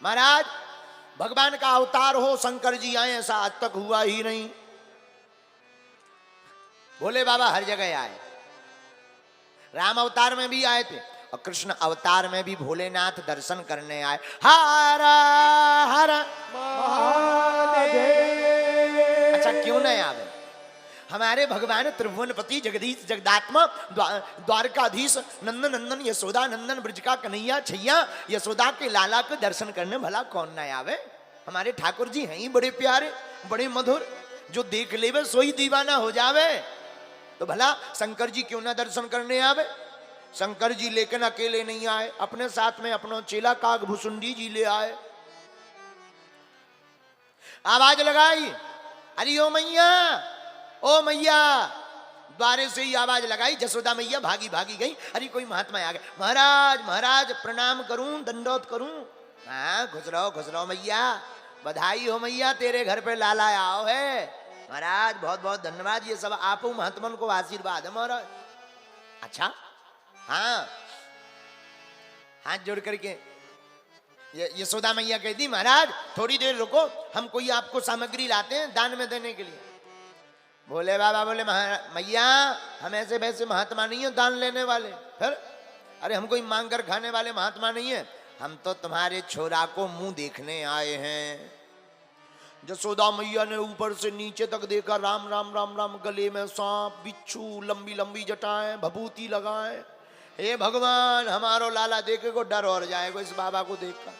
महाराज भगवान का अवतार हो शंकर जी आए ऐसा आज तक हुआ ही नहीं। भोले बाबा हर जगह आए, राम अवतार में भी आए थे और कृष्ण अवतार में भी भोलेनाथ दर्शन करने आए। हर हर महादेव। अच्छा क्यों नहीं आवे? हमारे भगवान त्रिभुवनपति जगदीश जगदात्मा द्वारकाधीश नंदन नंदन यशोदा नंदन ब्रज का कन्हैया छैया यशोदा के लाला के दर्शन करने भला कौन न आवे? हमारे ठाकुर जी हैं ही बड़े प्यारे बड़े मधुर, जो देख लेवे सोई दीवाना हो जावे। तो भला शंकर जी क्यों ना दर्शन करने आवे? शंकर जी लेकिन अकेले नहीं आए, अपने साथ में अपना चेला काकभूषुंडी जी ले आए। आवाज लगाई, अरे ओ मैया ओ मैया, द्वारे से ही आवाज लगाई। जसोदा मैया भागी भागी गई, अरे कोई महात्मा आ गए। महाराज महाराज प्रणाम करूं दंडोत करूं? हाँ खुश रहो मैया, बधाई हो मैया, तेरे घर पे लाला आओ है। महाराज बहुत बहुत धन्यवाद, ये सब आप महात्मन को आशीर्वाद है महाराज। अच्छा हाँ, हाथ जोड़ करके यशोदा मैया कहती महाराज थोड़ी देर रुको, हम कोई आपको सामग्री लाते हैं दान में देने के लिए। भोले बाबा बोले मैया हम ऐसे वैसे महात्मा नहीं है दान लेने वाले। फिर अरे हम कोई मांग कर खाने वाले महात्मा नहीं है, हम तो तुम्हारे छोरा को मुंह देखने आए हैं। जसोदा मैया ने ऊपर से नीचे तक देखा, राम राम राम राम, गले में सांप बिच्छू लंबी लंबी जटाएं भभूति लगाए। हे भगवान हमारो लाला देखे को डर और जाएगा इस बाबा को देखकर।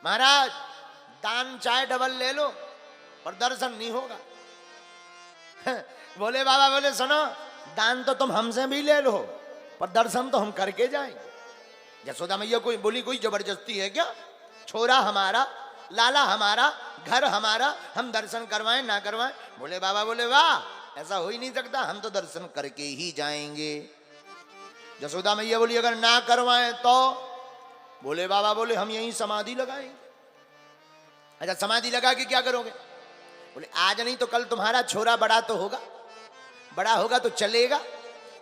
महाराज दान चाहे डबल ले लो पर दर्शन नहीं होगा। बोले बाबा बोले सुनो, दान तो तुम हमसे भी ले लो पर दर्शन तो हम करके जाएंगे। जसोदा मैया कोई बोली कोई जबरदस्ती है क्या? छोरा हमारा, लाला हमारा, घर हमारा, हम दर्शन करवाएं ना करवाएं? बोले बाबा बोले वाह ऐसा हो ही नहीं सकता, हम तो दर्शन करके ही जाएंगे। जसोदा मैया बोली अगर ना करवाएं तो? बोले बाबा बोले हम यहीं समाधि लगाएंगे। अच्छा समाधि लगा के क्या करोगे? बोले आज नहीं तो कल तुम्हारा छोरा बड़ा तो होगा, बड़ा होगा तो चलेगा,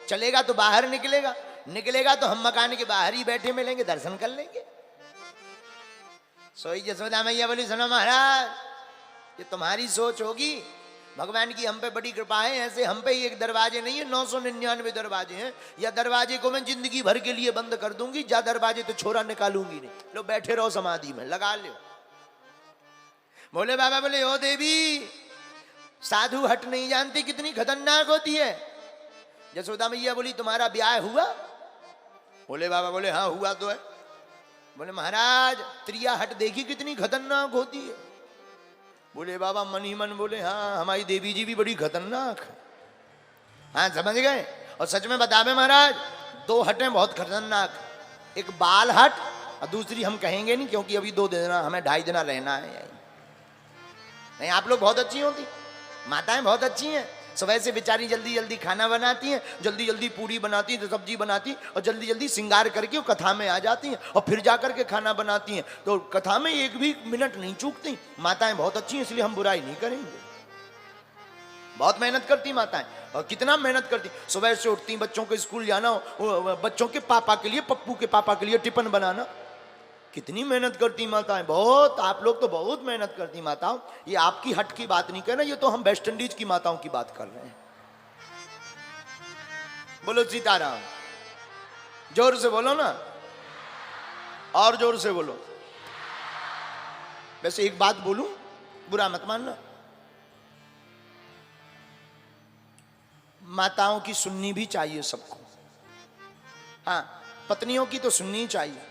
चलेगा तो बाहर निकलेगा, निकलेगा तो हम मकान के बाहर ही बैठे मिलेंगे, दर्शन कर लेंगे। सोई जसोदा मैया बोली सुनो महाराज ये तुम्हारी सोच होगी, भगवान की हम पे बड़ी कृपा है, ऐसे हम पे ही एक दरवाजे नहीं है 999 दरवाजे हैं, या दरवाजे को मैं जिंदगी भर के लिए बंद कर दूंगी, जा दरवाजे तो छोरा निकालूंगी नहीं। लो बैठे रहो समाधि में, लगा लो। बोले बाबा बोले ओ देवी साधु हट नहीं जानती कितनी खतरनाक होती है। जसोदा मैया बोली तुम्हारा ब्याह हुआ? बोले बाबा बोले हाँ हुआ तो है। बोले महाराज त्रिया हट देखी कितनी खतरनाक होती है? बोले बाबा मन ही मन बोले हाँ हमारी देवी जी भी बड़ी खतरनाक है। हाँ समझ गए। और सच में बतावे महाराज दो हटें बहुत खतरनाक, एक बाल हट और दूसरी हम कहेंगे नहीं क्योंकि अभी 2 दिन हमें 2.5 दिन रहना है। नहीं आप लोग बहुत अच्छी होती, माताएं बहुत अच्छी हैं, सुबह से बेचारी जल्दी जल्दी खाना बनाती हैं, जल्दी जल्दी पूरी बनाती हैं, सब्जी बनाती और जल्दी जल्दी श्रृंगार करके वो कथा में आ जाती हैं और फिर जा करके खाना बनाती हैं। तो कथा में एक भी मिनट नहीं चूकती। माताएं बहुत अच्छी हैं इसलिए हम बुराई नहीं करेंगे। बहुत मेहनत करती माताएं, और कितना मेहनत करती। सुबह से उठती बच्चों को स्कूल जाना, बच्चों के पापा के लिए पप्पू के पापा के लिए टिफिन बनाना, कितनी मेहनत करती माताएं। बहुत आप लोग तो बहुत मेहनत करती माताओं। ये आपकी हट की बात नहीं कर रहे, ये तो हम वेस्ट इंडीज की माताओं की बात कर रहे हैं। बोलो सीताराम, जोर से बोलो ना, और जोर से बोलो। वैसे एक बात बोलूं, बुरा मत मानना, माताओं की सुननी भी चाहिए सबको। हाँ पत्नियों की तो सुननी चाहिए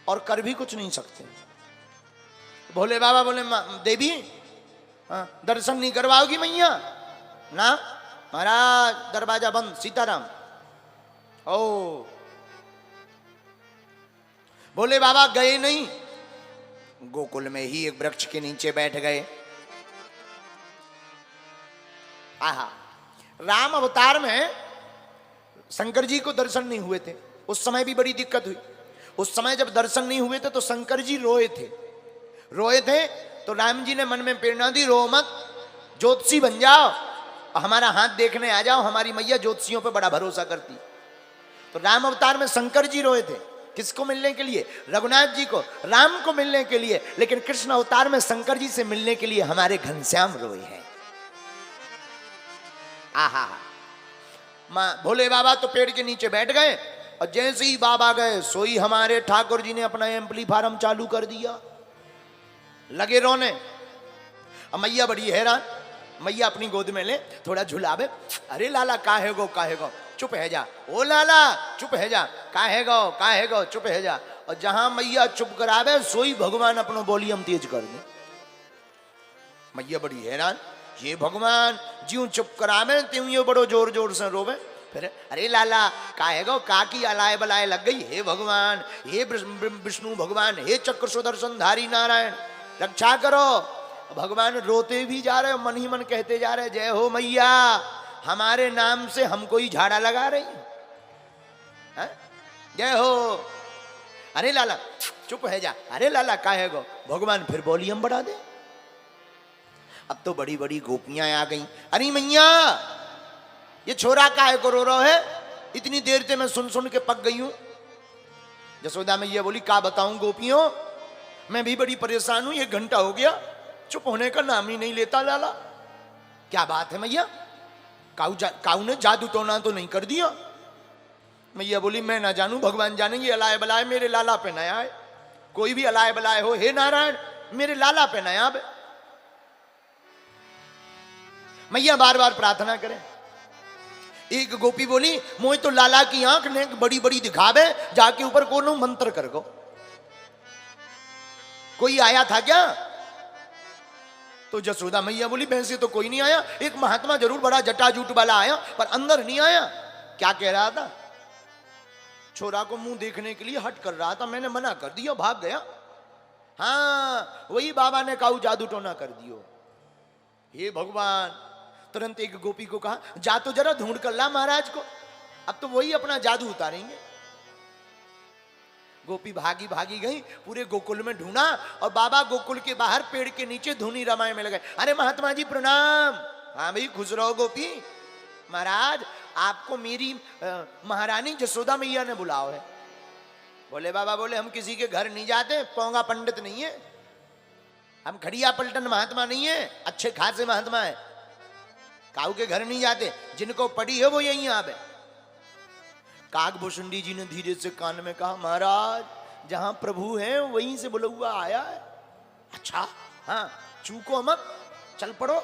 और कर भी कुछ नहीं सकते। भोले बाबा बोले देवी दर्शन नहीं करवाओगी मैया? ना महाराज दरवाजा बंद, सीताराम। ओ भोले बाबा गए नहीं, गोकुल में ही एक वृक्ष के नीचे बैठ गए। आहा राम अवतार में शंकर जी को दर्शन नहीं हुए थे, उस समय भी बड़ी दिक्कत हुई। उस समय जब दर्शन नहीं हुए थे तो शंकर जी रोए थे तो राम जी ने मन में प्रेरणा दी, रो मत, ज्योतिषी बन जाओ और हमारा हाथ देखने आ जाओ, हमारी मैया ज्योतिषियों पे बड़ा भरोसा करती। तो राम अवतार में शंकर जी रोए थे, किसको मिलने के लिए? रघुनाथ जी को, राम को मिलने के लिए। लेकिन कृष्ण अवतार में शंकर जी से मिलने के लिए हमारे घनश्याम रोए हैं। आहा, मां भोले बाबा तो पेड़ के नीचे बैठ गए और जैसे ही बाबा गए सोई हमारे ठाकुर जी ने अपना एम्पलीफार्म चालू कर दिया, लगे रोने। अब मैया बड़ी हैरान, मैया अपनी गोद में ले, थोड़ा झुलावे। अरे लाला काहे गो चुप है जा, ओ लाला चुप है जा, काहे गो चुप है जा। और जहां मैया चुप करावे सोई भगवान अपनो वॉल्यूम तेज कर दे। मैया बड़ी हैरान, ये भगवान ज्यों चुप करावे त्यों ये बड़ो जोर जोर से रोवे। फिर अरे लाला काहे गो, का की अलाय बलाय लग गई? हे भगवान, हे विष्णु भगवान, हे चक्र सुदर्शन धारी नारायण, रक्षा करो। भगवान रोते भी जा रहे, मन ही मन कहते जा रहे, जय हो मैया, हमारे नाम से हमको ही झाड़ा लगा रही है, जय हो। अरे लाला चुप है जा, अरे लाला काहे गो। भगवान फिर वॉल्यूम बढ़ा दे। अब तो बड़ी बड़ी गोपियां आ गई। अरे मैया ये छोरा काहे को रो रहा है? इतनी देर से मैं सुन सुन के पक गई हूं। यशोदा मैया बोली, का बताऊं गोपियों, मैं भी बड़ी परेशान हूं, 1 घंटा हो गया, चुप होने का नाम ही नहीं लेता लाला। क्या बात है मैया? काऊ ने जादू टोना तो नहीं कर दिया? मैया बोली, मैं ना जानू, भगवान जाने। ये अलाय बलाय मेरे लाला पे नया है। कोई भी अलाय बलाय हो, हे नारायण मेरे लाला पे नया है। मैया बार बार प्रार्थना करें। एक गोपी बोली, मोए तो लाला की आंख ने बड़ी बड़ी दिखावे, जाके ऊपर कोनो मंत्र कर गो। कोई आया था क्या? तो जसोदा मैया बोली, वैसे तो कोई नहीं आया, एक महात्मा जरूर बड़ा जटाजूट वाला आया, पर अंदर नहीं आया। क्या कह रहा था? छोरा को मुंह देखने के लिए हट कर रहा था, मैंने मना कर दिया, भाग गया। हाँ वही बाबा ने काऊ जादू टोना कर दियो। हे भगवान, तुरंत एक गोपी को कहा, जा तो जरा ढूंढ कर ला महाराज को, अब तो वही अपना जादू उतारेंगे। गोपी भागी भागी गई, पूरे गोकुल में ढूंढा और बाबा गोकुल के बाहर पेड़ के नीचे धुनी रामायण में लगे। अरे महात्मा जी प्रणाम। हाँ भाई खुश रहो गोपी। महाराज आपको मेरी महारानी जसोदा मैया ने बुलाओ है। बोले बाबा, बोले हम किसी के घर नहीं जाते, पोंगा पंडित नहीं है हम, खड़िया पलटन महात्मा नहीं है, अच्छे खासे महात्मा है। काऊ के घर नहीं जाते, जिनको पड़ी है वो यहीं आवे। काकभूषुंडी जी ने धीरे से कान में कहा, महाराज जहां प्रभु हैं वहीं से बुलौआ आया है। अच्छा हाँ, चूको मत, चल पड़ो।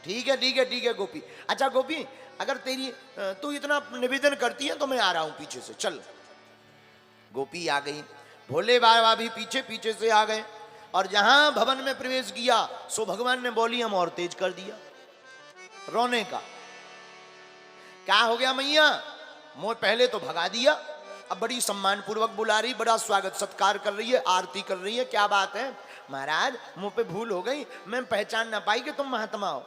ठीक है ठीक है ठीक है गोपी। अच्छा गोपी, अगर तेरी तू इतना निवेदन करती है तो मैं आ रहा हूं पीछे से, चल। गोपी आ गई, भोले बाबा भी पीछे पीछे से आ गए और जहां भवन में प्रवेश किया सो भगवान ने वॉल्यूम और तेज कर दिया रोने का। क्या हो गया मैया? मोह पहले तो भगा दिया, अब बड़ी सम्मान पूर्वक बुला रही, बड़ा स्वागत सत्कार कर रही है, आरती कर रही है। क्या बात है? महाराज मुंह पे भूल हो गई, मैं पहचान ना पाई कि तुम महात्मा हो।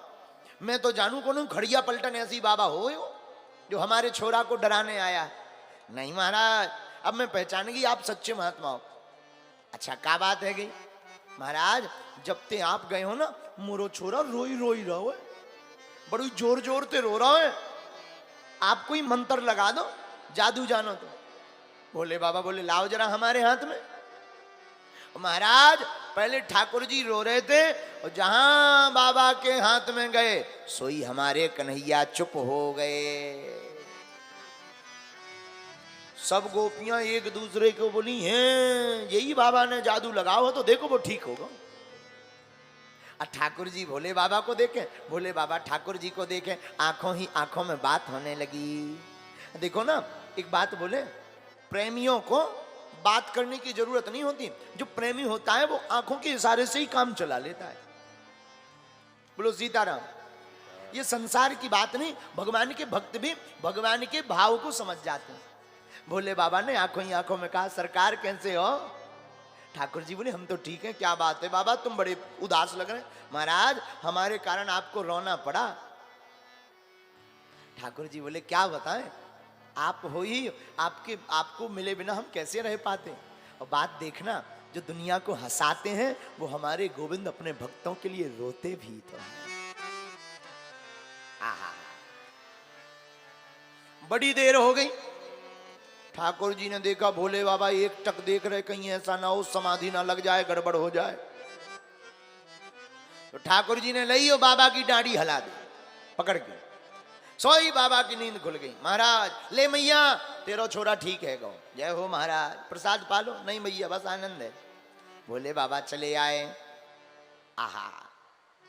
मैं तो जानू कौन, खड़िया पलटन ऐसी बाबा हो जो हमारे छोरा को डराने आया है। नहीं महाराज, अब मैं पहचान गई, आप सच्चे महात्मा हो। अच्छा क्या बात है गई? महाराज जब ते आप गए हो ना, मोरो छोरा रोई रोई रहो है, बड़ी जोर जोर से रो रहा है। आप कोई मंत्र लगा दो, जादू जानो तो। भोले बाबा बोले, लाओ जरा हमारे हाथ में। महाराज पहले ठाकुर जी रो रहे थे और जहां बाबा के हाथ में गए सोई हमारे कन्हैया चुप हो गए। सब गोपियां एक दूसरे को बोली, हैं यही बाबा ने जादू लगाओ हो तो देखो वो ठीक होगा। ठाकुर जी भोले बाबा को देखें, भोले बाबा ठाकुर जी को देखें, आंखों ही आंखों में बात होने लगी। देखो ना, एक बात बोले, प्रेमियों को बात करने की जरूरत नहीं होती, जो प्रेमी होता है वो आंखों के इशारे से ही काम चला लेता है। बोलो सीताराम। ये संसार की बात नहीं, भगवान के भक्त भी भगवान के भाव को समझ जाते हैं। भोले बाबा ने आंखों ही आंखों में कहा, सरकार कैसे हो? ठाकुर जी बोले, हम तो ठीक हैं। क्या बात है बाबा, तुम बड़े उदास लग रहे हैं। महाराज हमारे कारण आपको रोना पड़ा। ठाकुर जी बोले, क्या बताएं, आप हो ही, आपको मिले बिना हम कैसे रह पाते। और बात देखना, जो दुनिया को हंसाते हैं वो हमारे गोविंद अपने भक्तों के लिए रोते भी तो हैं। आहा, बड़ी देर हो गई, ठाकुर जी ने देखा भोले बाबा एक टक देख रहे, कहीं ऐसा ना हो समाधि ना लग जाए, गड़बड़ हो जाए। तो ठाकुर जी ने लई और बाबा की डांडी हिला दी पकड़ के, सोई बाबा की नींद खुल गई। महाराज ले मैया तेरा छोरा ठीक है गो, जय हो महाराज, प्रसाद पालो। नहीं मैया बस आनंद है। भोले बाबा चले आए। आहा